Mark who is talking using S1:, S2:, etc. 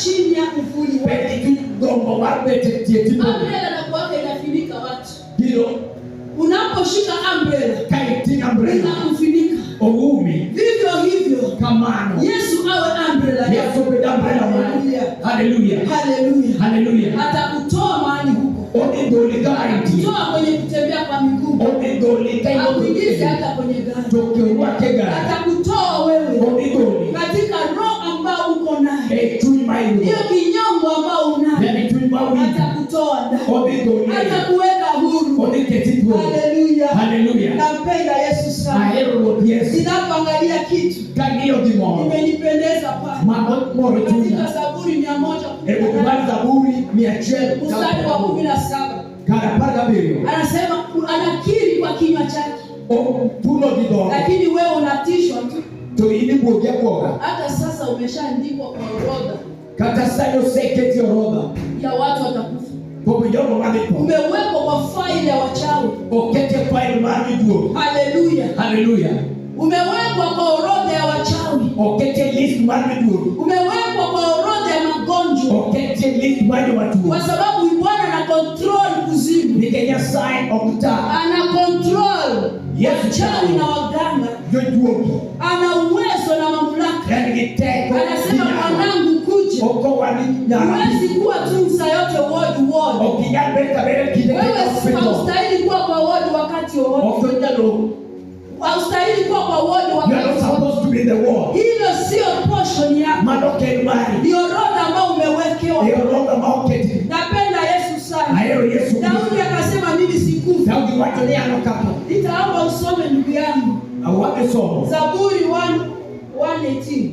S1: chini ya uvuli wake.
S2: Beti gombo mabete tietimo.
S1: Umbrella na kuwaka inafunika watu.
S2: Hilo
S1: unaposhika umbrella,
S2: kaiting umbrella
S1: inakufunika.
S2: Oumi.
S1: Vivyo hivyo
S2: Kamano.
S1: Yesu awe umbrella.
S2: Yesu beda umbrella wani. Hallelujah.
S1: Hallelujah.
S2: Hallelujah.
S1: Atakutoa mahali huko.
S2: Odolika iti.
S1: Toa kwenye kutembea kwa miguu.
S2: Odolika ito.
S1: Akuingize hata kwenye gari.
S2: Tokyo wake gari.
S1: Atakutoa wewe.
S2: Odolika.
S1: Katika roho ambao uko naye.
S2: Chui maini.
S1: Hiyo kinyongo ambao unayo.
S2: Yani chui maini.
S1: Atakutoa ndani.
S2: Odolika.
S1: Atakuweka huru.
S2: Odiketipo.
S1: Hallelujah.
S2: Hallelujah.
S1: Nampenda Yesu sana.
S2: Ahero Yesu.
S1: Ninapoangalia kitu.
S2: Kangio dimo.
S1: Imenipendeza pale.
S2: Moro
S1: Katika Zaburi 100.
S2: Zaburi 100.
S1: Mstari wa 17.
S2: Karapaka bio.
S1: Anasema anakiri kwa kinywa chake.
S2: Puno kidogo.
S1: Lakini wewe unatishwa tu.
S2: Toini kuogia kuoga.
S1: Hata sasa umeshaandikwa kwa orodha.
S2: Kata sayo seketi orodha.
S1: Ya watu watakufa.
S2: Kwa mjomo malipo.
S1: Umewekwa kwa faili ya wachawi.
S2: Okete faili malipo.
S1: Hallelujah.
S2: Hallelujah.
S1: Umewekwa kwa orodha ya wachawi.
S2: Okete list malipo.
S1: Umewekwa kwa orodha ya magonjwa.
S2: Okete list malipo.
S1: Kwa sababu Bwana ana control kuzimu.
S2: Nikenya sign okuta.
S1: Ana control.
S2: Yes,
S1: wachawi na waganga.
S2: Yojuoki.
S1: Ana uwezo na mamlaka.
S2: Yani kiteko.
S1: Anasema mwanangu kuja.
S2: Oko wani nyara.
S1: Huwezi kuwa tu saa yote ward.
S2: Okinyabeka bere kideke.
S1: Wewe haustahili kuwa kwa ward wakati wowote.
S2: Ofonyalo.
S1: Haustahili kuwa kwa ward wakati wowote.
S2: You are supposed to be the ward.
S1: Hilo sio portion yako.
S2: Madoke mari.
S1: Ni orodha ambao umewekewa.
S2: Ni orodha ambao keti.
S1: Napenda Yesu sana.
S2: Hayo Yesu.
S1: Daudi akasema mimi sikufa.
S2: Daudi wacho ni anokapo.
S1: Nitaomba usome ndugu yangu.
S2: Awape somo.
S1: Zaburi 1:18.